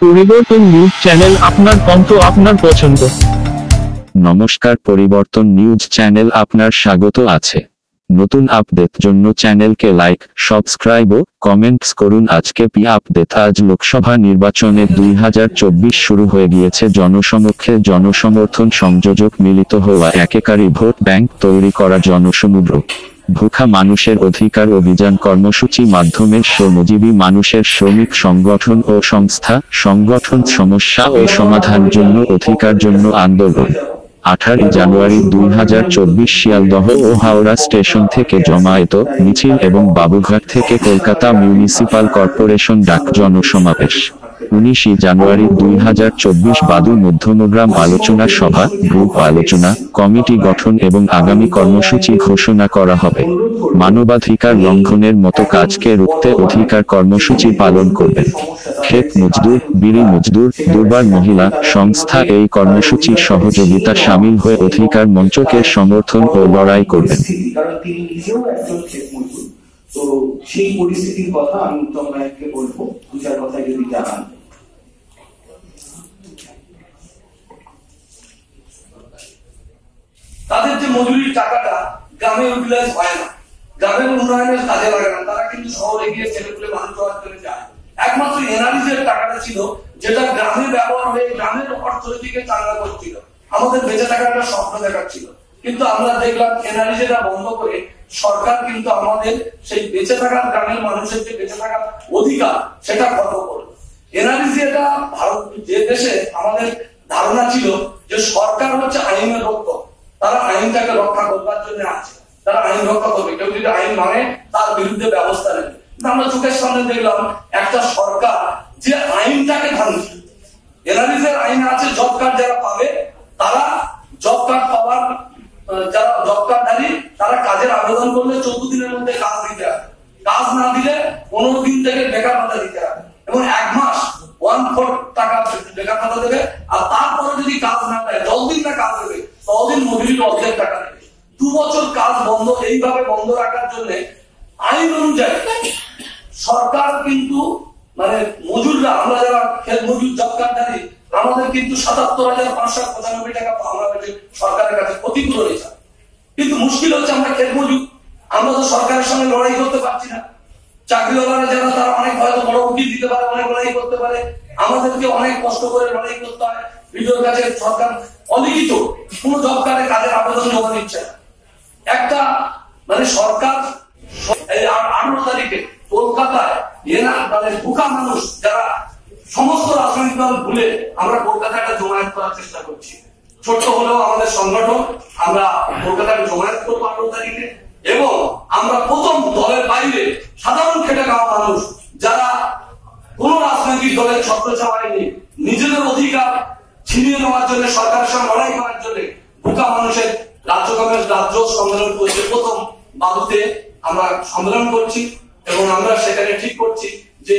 পরিবর্তন news channel, আপনার কণ্ঠ, আপনার পছন্দ। নমস্কার, পরিবর্তন নিউজ চ্যানেল আপনার স্বাগত আছে। নতুন আপডেট জন্য চ্যানেলকে লাইক, সাবস্ক্রাইব ও কমেন্টস করুন। আজকে আপডেট। আজ লোকসভা নির্বাচনে 2024 শুরু হয়ে গিয়েছে। জনসমক্ষে জনসমর্থন সংযোজক মিলিত হওয়া একেকারী ভোট ব্যাংক তৈরি করা জনসমুদ্র। ভুখা মানুষের অধিকার অভিযান কর্মসূচি মাধ্যমে শ্রমজীবী মানুষের শ্রমিক সংগঠন ও সংস্থা সংগঠন সমস্যা ও সমাধান জন্য অধিকার জন্য আন্দোলন। 18 জানুয়ারি 2024 শিয়ালদহ ও হাওড়া স্টেশন থেকে জমায়েত মিছিল এবং বাবুঘাট থেকে কলকাতা মিউনিসিপাল কর্পোরেশন ডাক জনসমাবেশ। 19 জানুয়ারি 2024 বাদু মধ্যমগ্রাম আলোচনা সভা, গ্রুপ আলোচনা, কমিটি গঠন এবং আগামী কর্মসূচি ঘোষণা করা হবে। মানবাধিকার লঙ্ঘনের মতো কাজকে রুখতে অধিকার কর্মসূচি পালন করবেন। ক্ষেত মজদুর, বিড়ি মজদুর, দুর্বার মহিলা সংস্থা এই কর্মসূচির সহযোগিতা সামিল হয়ে অধিকার মঞ্চকে সমর্থন ও লড়াই করবেন। তো সেই পরিস্থিতির কথা আমি উত্তম নায়ককে বলবো, দু চার কথা যদি জানান। তাদের যে মজুরির টাকাটা গ্রামে ইউটিলাইজ হয় না, গ্রামের উন্নয়নের কাজে লাগে না, তারা কিন্তু শহরে গিয়ে ছেলেপুলে মানুষ হওয়ার জন্য যায়। একমাত্র এনআরজির টাকাটা ছিল যেটা গ্রামে ব্যবহার হয়ে গ্রামের অর্থনীতিকে চাঙ্গা করছিল, আমাদের বেঁচে থাকার একটা স্বপ্ন দেখাচ্ছিল। কিন্তু আমরা দেখলাম এনআরজিটা বন্ধ করে সরকার কিন্তু আমাদের সেই বেঁচে থাকার গ্রামের মানুষের যে বেঁচে থাকার অধিকার সেটা খর্ব করলো। এনআরজি এটা ভারত যে দেশে আমাদের ধারণা ছিল যে সরকার হচ্ছে আইনের রক্ষক, তারা আইনটাকে রক্ষা করবার জন্য আছে, তারা আইন রক্ষা করবে, কেউ যদি আইন মানে তার বিরুদ্ধে ব্যবস্থা নেবে। আমরা চোখের সামনে দেখলাম একটা সরকার যে আইনটাকে ভাঙছে। এনআরজির আইন আছে জব কার্ড যারা পাবে তারা জব কার্ড পাওয়ার, যারা জব কার্ডধারী তারা কাজের আবেদন করলে 14 দিনের মধ্যে কাজ দিতে হবে, কাজ না দিলে 15 দিন থেকে বেকার ভাতা দিতে হবে এবং 1 মাস 1/4 টাকা বেকার ভাতা দেবে। আর তারপরে যদি কাজ না দেয়, 10 দিন না কাজ দেবে, 10 দিন মজুরির অর্ধেক টাকা দেবে। 2 বছর কাজ বন্ধ, এইভাবে বন্ধ রাখার জন্য আইন অনুযায়ী সরকার কিন্তু মানে মজুররা, আমরা যারা খেত মজুর জব কার্ডধারী, আমাদের কিন্তু 77,595 টাকা আমরা সরকারের কাছে ক্ষতিপূরণ হিসাবে। কিন্তু মুশকিল হচ্ছে আমরা খেত মজুর, আমরা তো সরকারের সঙ্গে লড়াই করতে পারছি না। চাকরিওয়ালারা যারা তারা অনেক হয়তো বড় উকিল দিতে পারে, অনেক লড়াই করতে পারে, আমাদেরকে অনেক কষ্ট করে লড়াই করতে হয়। ভিডিওর কাছে সরকার অলিখিত কোন জব কার্ডে কাজের আবেদন জমা দিচ্ছে না। একটা মানে সরকার 18 তারিখে কলকাতায় মানে ভুখা মানুষ যারা সমস্ত রাজনৈতিক দল ভুলে আমরা কলকাতায় একটা জমায়েত করার চেষ্টা করছি। ছোট্ট হলেও আমাদের সংগঠন, আমরা কলকাতায় জমায়েত করবো 18 তারিখে এবং আমরা প্রথম দলের বাইরে সাধারণ খেটে খাওয়া মানুষ যারা কোন রাজনৈতিক দলের ছত্রছায়ায় নেই, নিজেদের অধিকার ছিনিয়ে নেওয়ার জন্য সরকারের সঙ্গে লড়াই করার জন্য ভুখা মানুষের রাজ্য সম্মেলন করছে। প্রথম বাদুতে আমরা সম্মেলন করছি এবং আমরা সেখানে ঠিক করছি যে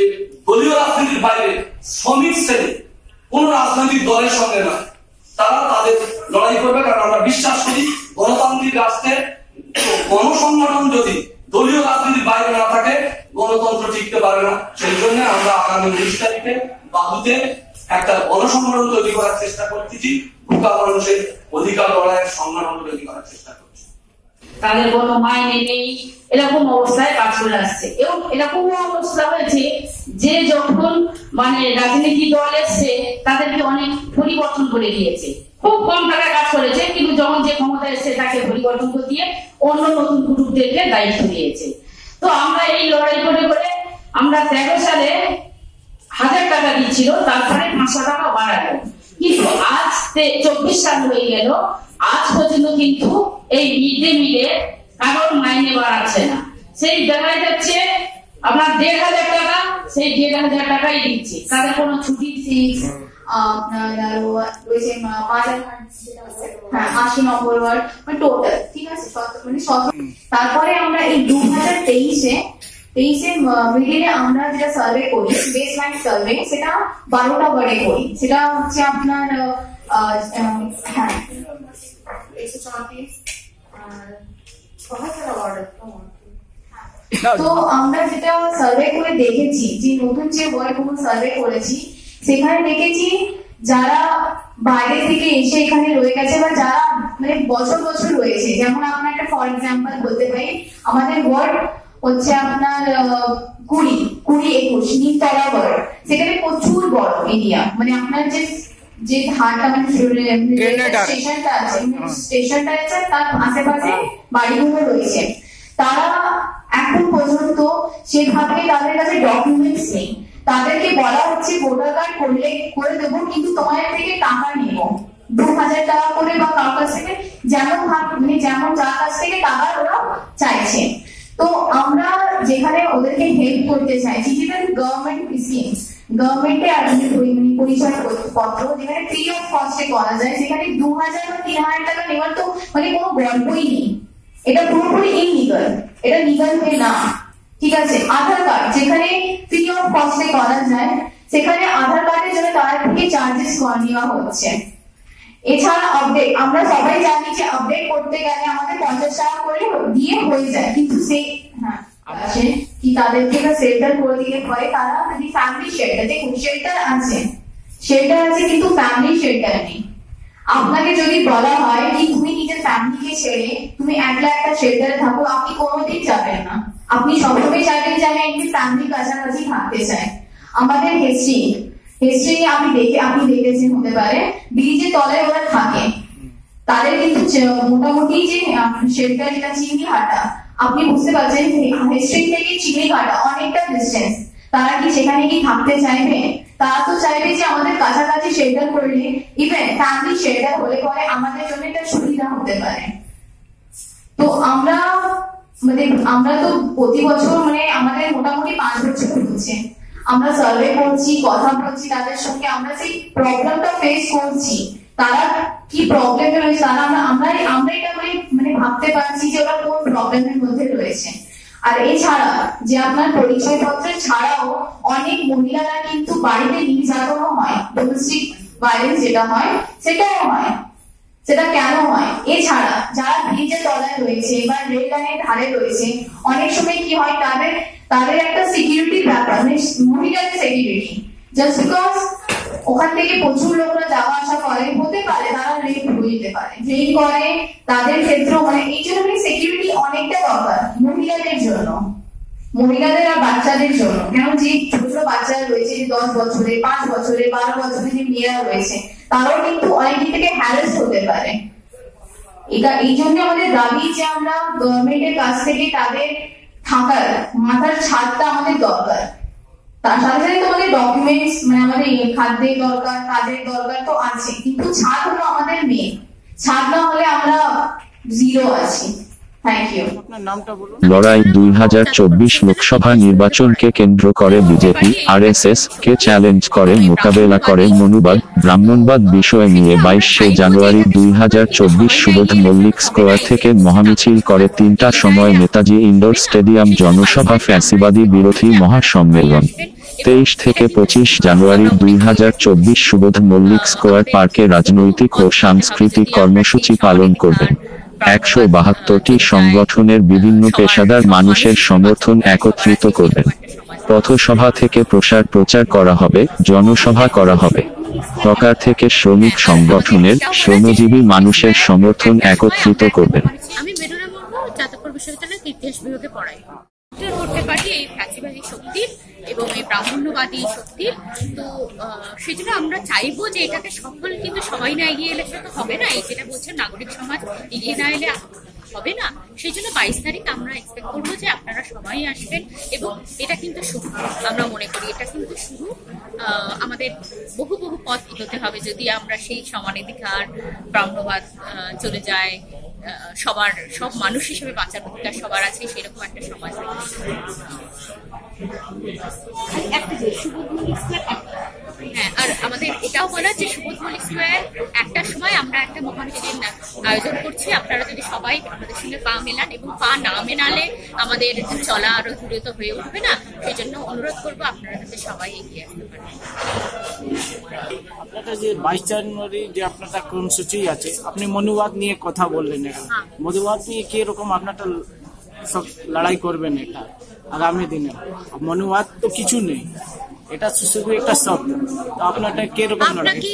দলীয় রাজনীতির বাইরে শ্রমিক শ্রেণী কোন রাজনৈতিক দলের সঙ্গে নয়, তারা তাদের লড়াই করবে। কারণ আমরা বিশ্বাস করি গণতান্ত্রিক রাষ্ট্রে গণসংগঠন যদি দলীয় রাজনীতির বাইরে না থাকে গণতন্ত্র টিকতে পারে না। সেই জন্য আমরা আগামী 20 তারিখে বাদুতে একটা গণসংগঠন তৈরি করার চেষ্টা করতেছি, ভুখা মানুষের অধিকার লড়াইয়ের সংগঠন তৈরি করার চেষ্টা করছি। তাদের কোনো মাইনে নেই, এরকম অবস্থায় কাজ করে আসছে এবং এরকম অবস্থা হয়েছে যে যখন মানে রাজনীতি দল এসছে তাদেরকে অনেক পরিবর্তন করে দিয়েছে। খুব কম টাকায় কাজ করেছে, কিন্তু যখন যে ক্ষমতা এসছে তাকে পরিবর্তন করে দিয়ে অন্য নতুন গ্রুপদেরকে দায়িত্ব দিয়েছে। তো আমরা এই লড়াই করে করে আমরা 13 সালে 1000 টাকা দিচ্ছিল, তারপরে 500 টাকা বাড়ালো, কিন্তু আজ 24 সাল হয়ে গেল, আজ পর্যন্ত কিন্তু এই মিড ডে মিলে কারোর মাইনে বাড়াচ্ছে না। সেই দেখা যাচ্ছে আপনার 1500 টাকা, সেই 1500 টাকাই দিচ্ছে, তাদের কোনো ছুটি আপনার আরো রয়েছে 80-90 ওয়ার্ড মানে টোটাল, ঠিক আছে, মানে 17। তারপরে আমরা এই 2023-এ মিডিলে আমরা যেটা সার্ভে করি, বেস লাইন সার্ভে, সেটা 12টা ওয়ার্ডে করি। সেটা হচ্ছে আপনার হ্যাঁ 134 আর তো আমরা যেটা সার্ভে করে দেখেছি যে নতুন যে ওয়ার্ডগুলো সার্ভে করেছি সেখানে দেখেছি যারা বাইরে থেকে এসে এখানে রয়ে গেছে বা যারা মানে বছর বছর রয়েছে, যেমন আপনার একটা ফর এক্সাম্পল বলতে পারি, আমাদের ওয়ার্ড হচ্ছে আপনার 20-21 নিমতলা ওয়ার্ড, সেখানে প্রচুর বড় এরিয়া, মানে আপনার যে ধারটা মানে স্টেশনটা আছে, স্টেশনটা আছে তার আশেপাশে বাড়িগুলো রয়েছে। তারা এখন পর্যন্ত সেভাবে তাদের কাছে ডকুমেন্টস নেই। তাদেরকে বলা হচ্ছে ভোটার কার্ড করে দেবো, কিন্তু তোমাদের থেকে টাকা নেব 2000 টাকা করে, বা কার কাছ থেকে যেমন যার কাছ থেকে টাকা ওরা চাইছে। তো আমরা যেখানে ওদেরকে হেল্প করতে চাইছি, যেটা গভর্নমেন্ট স্কিমস, গভর্নমেন্টের পরিচয় পত্র যেখানে ফ্রি অফ কস্টে করা যায়, সেখানে 2000 বা 3000 টাকা নেওয়ার তো মানে কোনো গল্পই নেই। এটা পুরোপুরি ইনলিগাল, এটা লিগাল হয়ে না। ঠিক আছে, আধার কার্ড যেখানে ফ্রি অফ কস্টে করা যায়, সেখানে আধার কার্ডের জন্য তার থেকে চার্জেস নেওয়া হচ্ছে। এছাড়া আপডেট, আমরা সবাই জানি যে আপডেট করতে গেলে আমাদের 50 টাকা করে দিয়ে হয়ে যায়, কিন্তু সেই আছে কি তাদেরকে শেল্টার করে দিলে পরে তারা যদি ফ্যামিলি শেল্টার, দেখুন শেল্টার আছে কিন্তু ফ্যামিলি শেল্টার নেই। আপনাকে যদি বলা হয় কি তুমি নিজের ফ্যামিলিকে ছেড়ে তুমি একলা একটা শেল্টারে থাকো, আপনি কোনোদিন যাবেন না। আপনি সবসময় চাইবেন যে আমি একটি ফ্যামিলির কাছাকাছি থাকতে চাই। আমাদের হিস্ট্রি আপনি দেখেছেন হতে পারে, ব্রিজের তলায় ওরা থাকে, তাদের কিন্তু মোটামুটি যে শেল্টার যেটা চিংড়িহাটা, আপনি বুঝতে পারছেন হিস্ট্রি থেকে চিংড়িহাটা অনেকটা ডিস্টেন্স। তারা কি সেখানে কি থাকতে চাইবে? তারা তো চাইবে যে আমাদের কাছাকাছি শেল্টার করলে, ইভেন ফ্যামিলি শেল্টার হলে পরে আমাদের জন্য একটা সুবিধা হতে পারে। তো আমরা তো প্রতি বছর মানে আমাদের মোটামুটি 5 বছর হচ্ছে আমরা সার্ভে করছি, কথা বলছি তাদের সঙ্গে, আমরা সেই প্রবলেমটা ফেস করছি। তারা কি প্রবলেমে রয়েছে তারা আমরা এটা মানে ভাবতে পারছি যে ওরা কোন প্রবলেমের মধ্যে রয়েছে। আর এছাড়া যে আপনার পরিচয় পত্র ছাড়াও অনেক মহিলারা কিন্তু বাড়িতে নির্যাতনও হয়, ডোমেস্টিক ভায়োলেন্স যেটা হয় সেটাও হয়। সেটা কেন হয়? এছাড়া যারা ব্রিজের তলায় রয়েছে বা রেল লাইনের ধারে রয়েছে, অনেক সময় কি হয় তাদের একটা সিকিউরিটি ব্যাপার, মানে মহিলাদের সিকিউরিটি, জাস্ট বিকজ ওখান থেকে প্রচুর লোকরা যাওয়া আসা করে, হতে পারে তারা রেপ হয়ে যেতে পারে, রেপ করে তাদের ক্ষেত্রেও, মানে এই জন্য সিকিউরিটি অনেকটা দরকার মহিলাদের জন্য, মহিলাদের আর বাচ্চাদের জন্য। কেন যে ছোট ছোট বাচ্চারা রয়েছে, যে 10 বছরে 5 বছরে 12 বছরে যে মেয়েরা রয়েছে, তারাও কিন্তু অনেক দিক থেকে হ্যারাস হতে পারে। এই জন্য আমাদের দাবি যে আমরা গভর্নমেন্টের কাছ থেকে তাদের থাকার মাথার ছাদটা আমাদের দরকার। তার সাথে সাথে তো আমাদের ডকুমেন্টস, মানে আমাদের খাদ্যের দরকার, কাজের দরকার তো আছে, কিন্তু ছাদ হলো আমাদের মেন। ছাদ না হলে আমরা জিরো আছি। Thank you. লড়াই 2024 লোকসভা নির্বাচনকে কেন্দ্র করে বিজেপি আরএসএস কে চ্যালেঞ্জ করে মোকাবেলা করে মনুবাদ ব্রাহ্মণবাদ বিষয় নিয়ে 22শে জানুয়ারি 2024 সুবোধ মল্লিক স্কোয়ার থেকে মহামিছিল করে 3টা সময় নেতাজি ইন্ডোর স্টেডিয়াম জনসভা ফ্যাসিবাদী বিরোধী মহাসম্মেলন। 23 থেকে 25 জানুয়ারি 2024 সুবোধ মল্লিক স্কোয়ার পার্কে রাজনৈতিক ও সাংস্কৃতিক কর্মসূচি পালন করবেন। 172টি সংগঠনের বিভিন্ন পেশাদার মানুষের সমর্থন একত্রিত করবেন। পথসভা থেকে প্রচার করা হবে, জনসভা করা হবে। হকার থেকে শ্রমিক সংগঠনের শ্রমজীবী মানুষের সমর্থন একত্রিত করবেন। আমি মেডুনা মুর্মু, যাদবপুর বিশ্ববিদ্যালয়ের ইতিহাস বিভাগে পড়াই। করতে পারি এই ফ্যাসিবাদী শক্তির এবং এই ব্রাহ্মণ্যবাদী শক্তির। তো সেজন্য আমরা চাইবো যে এটাকে সফল, কিন্তু সবাই না এগিয়ে এলে সে তো হবে না। এই যেটা বলছেন নাগরিক সমাজ এগিয়ে না এলে হবে না। সেই জন্য 22 তারিখ আমরা এক্সপেক্ট করবো যে আপনারা সবাই আসবেন, এবং এটা কিন্তু শুরু, আমরা মনে করি এটা কিন্তু শুরু। আমাদের বহু পথ এগোতে হবে যদি আমরা সেই সমানাধিকার ব্রাহ্মণবাদ চলে যায়, সব মানুষ হিসেবে বাঁচার অধিকার সবার আছে, সেরকম একটা সমাজ। হ্যাঁ, আর আমাদের এটাও বলা যে সুবোধ মল্লিক স্কোয়ার একটার সময় আমরা একটা মহামিছিলের আয়োজন করছি। আপনারা যদি সবাই আমাদের সঙ্গে পা মেলান, এবং পা না মেলালে আমাদের চলা আরো দ্রুত হয়ে উঠবে না। সেই জন্য অনুরোধ করবো আপনারা যাতে সবাই এগিয়ে আসতে পারেন। আপনারা যে 22 জানুয়ারি যে আপনার কর্মসূচি আছে, আপনি মনুবাদ নিয়ে কথা বললেন, মনুবাদ নিয়ে কি রকম আপনারা সব লড়াই করবেন এটা আগামী দিনে? মনুবাদ তো কিছু নেই, এটা শুধু একটা শব্দ। তো আপনারটা কিরকম লড়াই? আপনাকে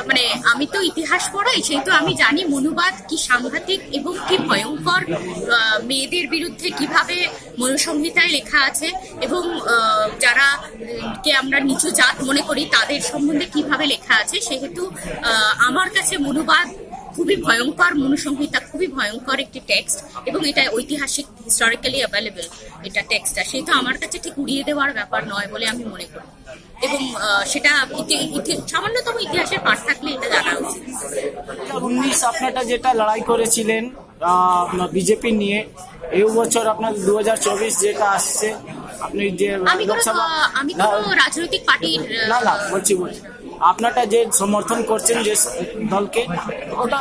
মানে আমি তো ইতিহাস পড়াই, সেহেতু আমি জানি মনুবাদ কি সাংঘাতিক এবং কি ভয়ঙ্কর, মেয়েদের বিরুদ্ধে কিভাবে মনুসংহিতায় লেখা আছে, এবং যারা কে আমরা নিচু জাত মনে করি তাদের সম্বন্ধে কিভাবে লেখা আছে। সেহেতু আমার কাছে মনুবাদ খুবই ভয়ঙ্কর, মনুসংহিতা খুবই ভয়ঙ্কর একটি টেক্সট, এবং এটা ঐতিহাসিক, হিস্টোরিক্যালি অ্যাভেলেবল এটা টেক্সটটা, সেহেতু আমার কাছে ঠিক উড়িয়ে দেওয়ার ব্যাপার নয় বলে আমি মনে করি। এবং সেটা সামান্যতম ইতিহাসের পাঠ থাকলে এটা জানা উচিত। 2019 আপনারা যেটা লড়াই করেছিলেন বিজেপি নিয়ে, এই বছর আপনার 2024 যেটা আসছে, আপনি যে লোকসভা, আমি কোনো রাজনৈতিক পার্টির না বলছি আপনারা যে সমর্থন করছেন যে দলকে, ওটা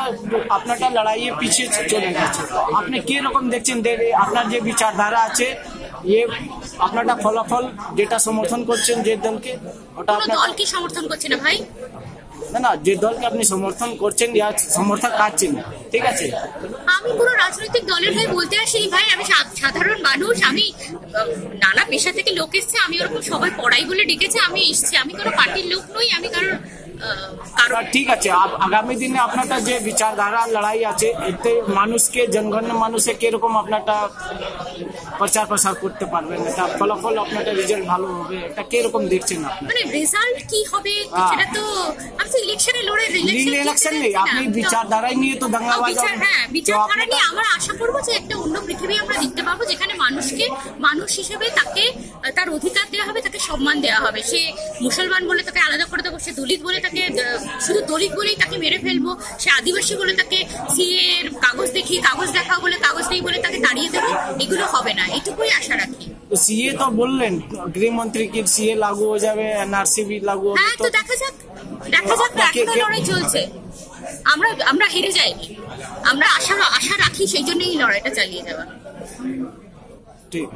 আপনারা লড়াইয়ে পিছিয়ে চলে গেছে। আপনি কি রকম দেখছেন আপনার যে বিচারধারা আছে, আপনারা ফলাফল যেটা সমর্থন করছেন যে দলকে, ওটা আপনার দলকে সমর্থন করছে না ভাই, না যে দলকে আপনি সমর্থন করছেন সমর্থন কাটছেন, ঠিক আছে? আমি পুরো রাজনৈতিক দলের হয়ে বলতে আসিনি ভাই, আমি সাধারণ মানুষ, আমি নানা পেশা থেকে লোক এসছে, আমি ওরকম সবাই পড়াই বলে ডেকেছে, আমি এসছি, আমি কোনো পার্টির লোক নই, আমি কারণ ঠিক আছে। আগামী দিনে আপনারটা যে বিচারধারা লড়াই আছে, এতে মানুষকে, জনগণের মানুষে কিরকম আপনারটা প্রচার প্রসার করতে পারবেন, এটা ফলাফল আপনারটা রেজাল্ট ভালো হবে, এটা কিরকম দেখছেন আপনি? মানে রেজাল্ট কি হবে সেটা তো আমি তো ইলেকশনে লড়ে, ইলেকশন নেই, আপনি বিচারধারায় নিয়ে তো দাঙ্গাবাজ। হ্যাঁ, বিচারধারা নিয়ে আমরা আশা করবো যে একটা অন্য পৃথিবী আমরা দেখতে পাবো, যেখানে মানুষকে মানুষ হিসেবে তাকে তার অধিকার দেওয়া হবে, তাকে সম্মান দেওয়া হবে। সে মুসলমান বলে তাকে আলাদা করে দেবো, সে দলিত বলে তাকে শুধু দলিত বলেই তাকে মেরে ফেলবো, সে আদিবাসী বলে তাকে সিএ এর কাগজ দেখাও বলে, কাগজ নেই বলে তাকে তাড়িয়ে দেবো, এগুলো হবে না, এটুকুই আশা রাখি। सीए तो बोल रहे गृह मंत्री की सीए लागू हो जाए, एनआरसी भी लागू हो, হ্যাঁ, তো দেখা যাক এখনো লড়াই চলছে, আমরা হেরে যাইনি, আমরা আশা রাখি, সেই জন্যই লড়াইটা চালিয়ে যাওয়া। ঠিক।